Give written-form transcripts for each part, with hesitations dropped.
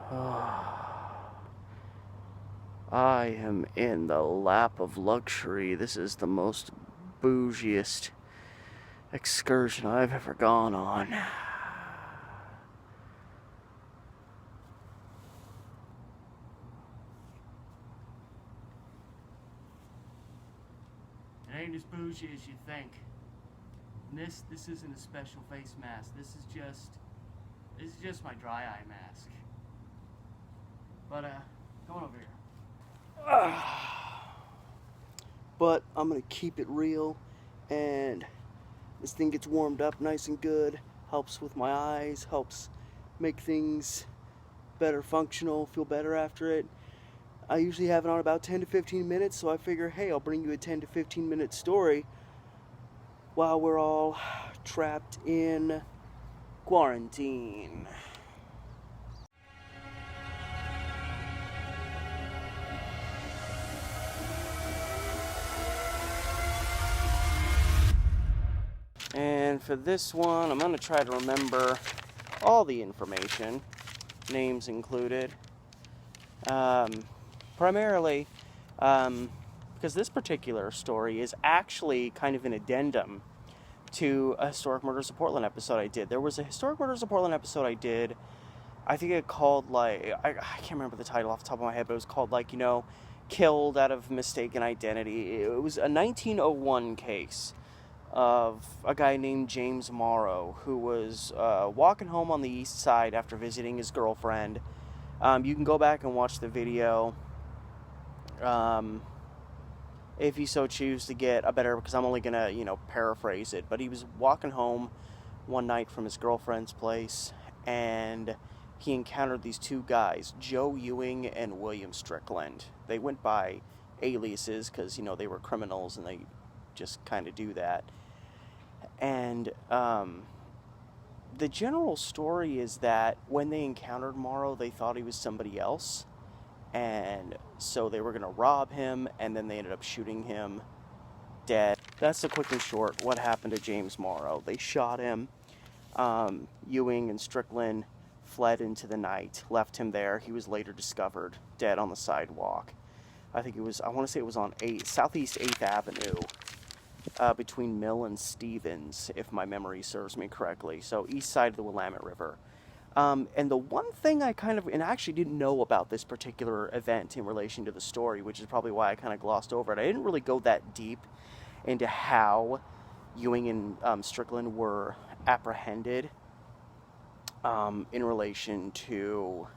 I am in the lap of luxury. This is the most bougiest excursion I've ever gone on. It ain't as bougie as you think. And this isn't a special face mask. This is just my dry eye mask. But come on over here. But I'm gonna keep it real, and this thing gets warmed up nice and good, helps with my eyes, helps make things better functional, feel better after it. I usually have it on about 10 to 15 minutes, so I figure, hey, I'll bring you a 10 to 15 minute story while we're all trapped in quarantine. And for this one, I'm going to try to remember all the information, names included. Primarily, because this particular story is actually kind of an addendum to a Historic Murders of Portland episode I did. There was a Historic Murders of Portland episode I did, I think it called, like, I can't remember the title off the top of my head, but it was called, like, Killed Out of Mistaken Identity. It was a 1901 case of a guy named James Morrow who was walking home on the east side after visiting his girlfriend. You can go back and watch the video if you so choose to get a better, because I'm only going to, paraphrase it. But he was walking home one night from his girlfriend's place, and he encountered these two guys, Joe Ewing and William Strickland. They went by aliases because, they were criminals and they just kind of do that. And the general story is that when they encountered Morrow, they thought he was somebody else, and so they were going to rob him, and then they ended up shooting him dead. That's the quick and short what happened to James Morrow. They shot him. Ewing and Strickland fled into the night, left him there. He was later discovered dead on the sidewalk. I want to say it was on Southeast 8th Avenue, between Mill and Stevens, if my memory serves me correctly. So east side of the Willamette River. And the one thing I actually didn't know about this particular event in relation to the story, which is probably why I kind of glossed over it. I didn't really go that deep into how Ewing and Strickland were apprehended in relation to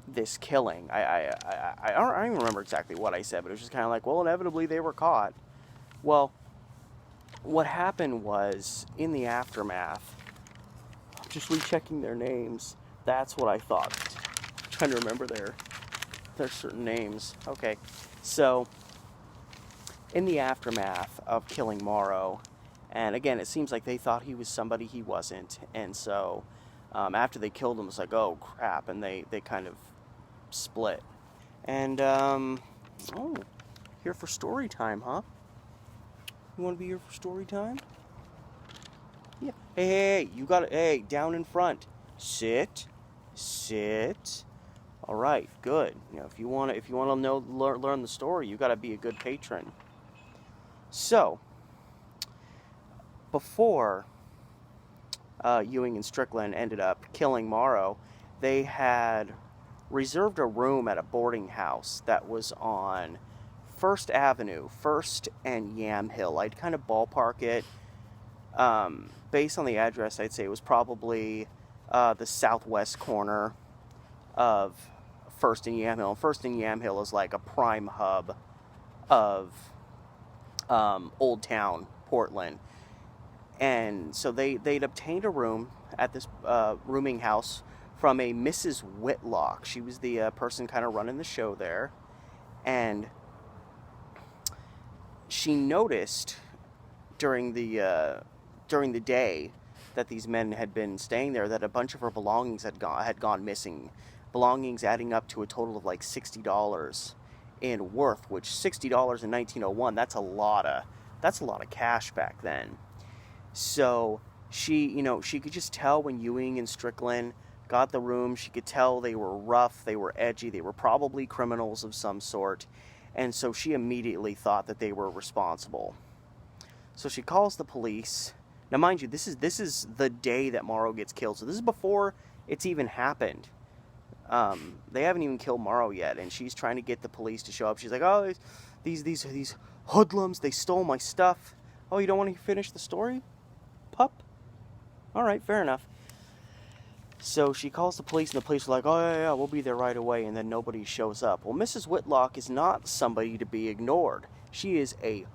this killing. I don't even remember exactly what I said, but it was just kind of like, well, inevitably they were caught. Well, what happened was, in the aftermath, just rechecking their names, that's what I thought. I'm trying to remember their certain names. Okay, so, in the aftermath of killing Morrow, and again, it seems like they thought he was somebody he wasn't, and so, after they killed him, it was like, oh, crap, and they kind of split. And, here for story time, huh? You want to be here for story time? Yeah. Hey, you got it. Hey, down in front. Sit. All right, good. If you want to learn the story, you got to be a good patron. So, before Ewing and Strickland ended up killing Morrow, they had reserved a room at a boarding house that was on First Avenue, First and Yamhill. I'd kind of ballpark it. Based on the address, I'd say it was probably the southwest corner of First and Yamhill. And First and Yamhill is like a prime hub of Old Town, Portland. And so they'd obtained a room at this rooming house from a Mrs. Whitlock. She was the person kind of running the show there. And she noticed during the day that these men had been staying there that a bunch of her belongings had gone missing. Belongings adding up to a total of like $60 in worth, which $60 in 1901, that's a lot of cash back then. So she could just tell when Ewing and Strickland got the room. She could tell they were rough, they were edgy, they were probably criminals of some sort. And so she immediately thought that they were responsible. So she calls the police. Now, mind you, this is the day that Morrow gets killed. So this is before it's even happened. They haven't even killed Morrow yet, and she's trying to get the police to show up. She's like, "Oh, these hoodlums, they stole my stuff." "Oh, you don't want to finish the story, pup?" "All right, fair enough." So she calls the police, and the police are like, "Oh, yeah, we'll be there right away," and then nobody shows up. Well, Mrs. Whitlock is not somebody to be ignored. She is a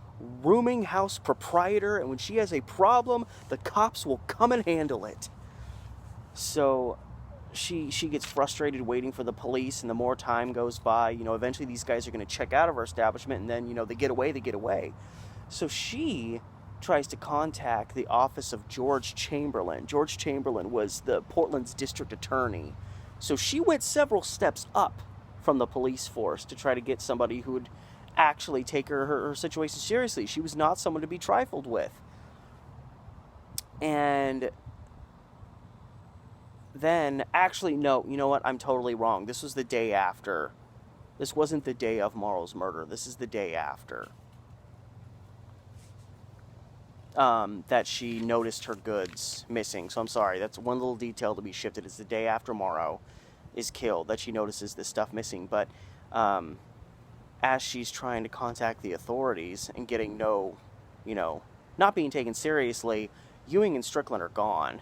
rooming house proprietor, and when she has a problem, the cops will come and handle it. So she gets frustrated waiting for the police, and the more time goes by, eventually these guys are going to check out of her establishment, and then, they get away. So she tries to contact the office of George Chamberlain. George Chamberlain was the Portland's district attorney. So she went several steps up from the police force to try to get somebody who would actually take her situation seriously. She was not someone to be trifled with. And then, actually, no, you know what? I'm totally wrong. This was the day after. This wasn't the day of Morrow's murder. This is the day after. That she noticed her goods missing. So I'm sorry, that's one little detail to be shifted. It's the day after Morrow is killed that she notices this stuff missing. But as she's trying to contact the authorities and getting not being taken seriously, Ewing and Strickland are gone.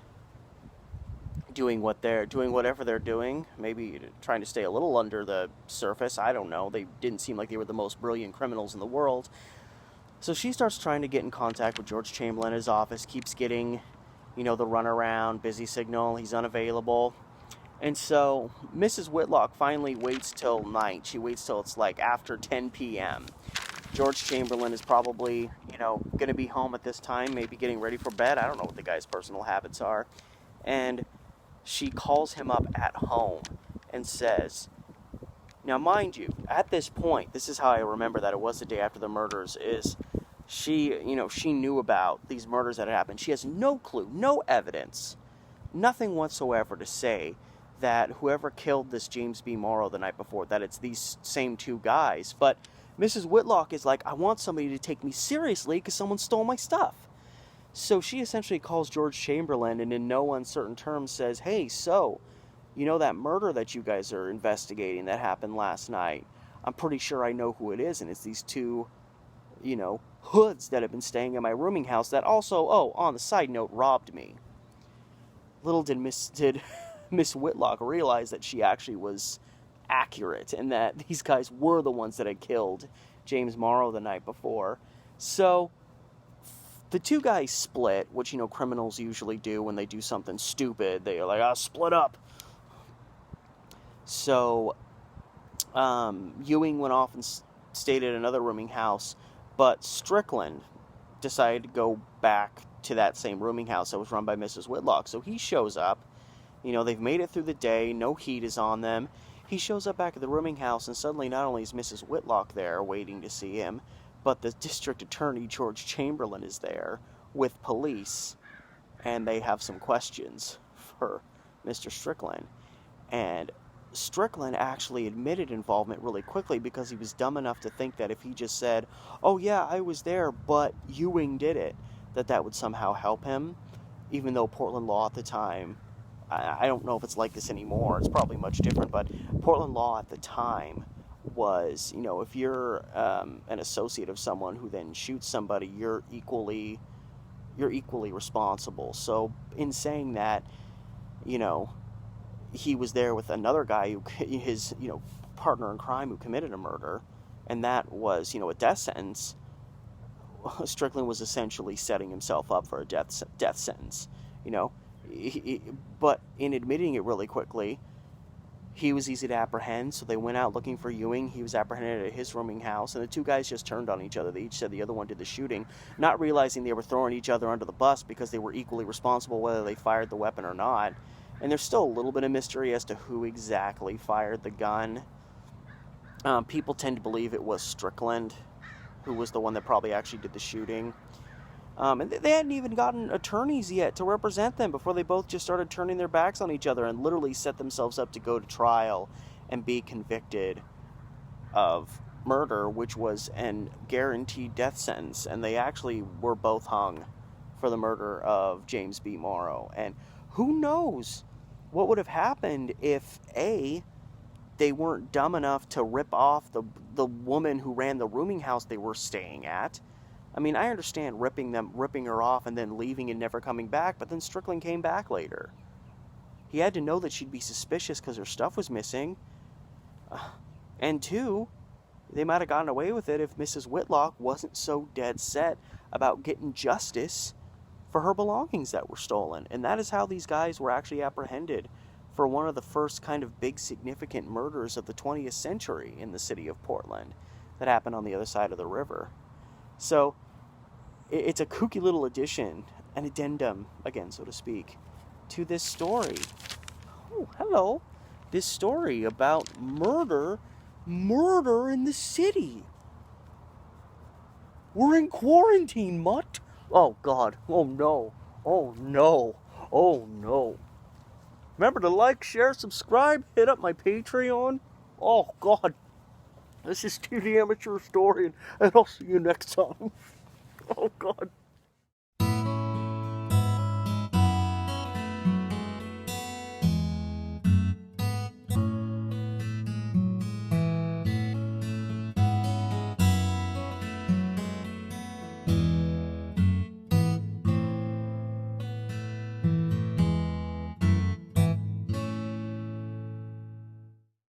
Doing whatever they're doing, maybe trying to stay a little under the surface. I don't know. They didn't seem like they were the most brilliant criminals in the world. So she starts trying to get in contact with George Chamberlain at his office, keeps getting, the runaround, busy signal, he's unavailable. And so Mrs. Whitlock finally waits till night. She waits till it's like after 10 p.m. George Chamberlain is probably, going to be home at this time, maybe getting ready for bed. I don't know what the guy's personal habits are. And she calls him up at home and says, now mind you, at this point, this is how I remember that it was the day after the murders, is she knew about these murders that had happened. She has no clue, no evidence, nothing whatsoever to say that whoever killed this James B. Morrow the night before, that it's these same two guys. But Mrs. Whitlock is like, I want somebody to take me seriously because someone stole my stuff. So she essentially calls George Chamberlain and in no uncertain terms says, hey, so, that murder that you guys are investigating that happened last night, I'm pretty sure I know who it is, and it's these two, hoods that have been staying in my rooming house that also, on the side note, robbed me. Little did Miss Whitlock realize that she actually was accurate and that these guys were the ones that had killed James Morrow the night before. So the two guys split, which, criminals usually do when they do something stupid. They are like, split up. So Ewing went off and stayed at another rooming house, but Strickland decided to go back to that same rooming house that was run by Mrs. Whitlock. So he shows up. They've made it through the day. No heat is on them. He shows up back at the rooming house, and suddenly not only is Mrs. Whitlock there waiting to see him, but the district attorney, George Chamberlain, is there with police, and they have some questions for Mr. Strickland. And Strickland actually admitted involvement really quickly because he was dumb enough to think that if he just said, oh yeah, I was there, but Ewing did it, that would somehow help him, even though Portland law at the time, I don't know if it's like this anymore, it's probably much different, but Portland law at the time was, if you're an associate of someone who then shoots somebody, you're equally responsible. So in saying that, he was there with another guy his partner in crime who committed a murder, and that was a death sentence. Strickland was essentially setting himself up for a death sentence. But in admitting it really quickly, he was easy to apprehend, so they went out looking for Ewing. He was apprehended at his rooming house, and the two guys just turned on each other. They each said the other one did the shooting, not realizing they were throwing each other under the bus because they were equally responsible whether they fired the weapon or not. And there's still a little bit of mystery as to who exactly fired the gun. People tend to believe it was Strickland, who was the one that probably actually did the shooting. And they hadn't even gotten attorneys yet to represent them before they both just started turning their backs on each other and literally set themselves up to go to trial and be convicted of murder, which was an guaranteed death sentence. And they actually were both hung for the murder of James B. Morrow. And who knows what would have happened if, A, they weren't dumb enough to rip off the woman who ran the rooming house they were staying at. I mean, I understand ripping her off and then leaving and never coming back, but then Strickland came back later. He had to know that she'd be suspicious because her stuff was missing. And 2, they might have gotten away with it if Mrs. Whitlock wasn't so dead set about getting justice for her belongings that were stolen. And that is how these guys were actually apprehended for one of the first kind of big significant murders of the 20th century in the city of Portland that happened on the other side of the river. So it's a kooky little addition, an addendum, again, so to speak, to this story. Oh, hello. This story about murder in the city. We're in quarantine, mutt. Oh, God. Oh, no. Oh, no. Oh, no. Remember to like, share, subscribe, hit up my Patreon. Oh, God. This is Stu the Amateur Historian, and I'll see you next time. Oh, God.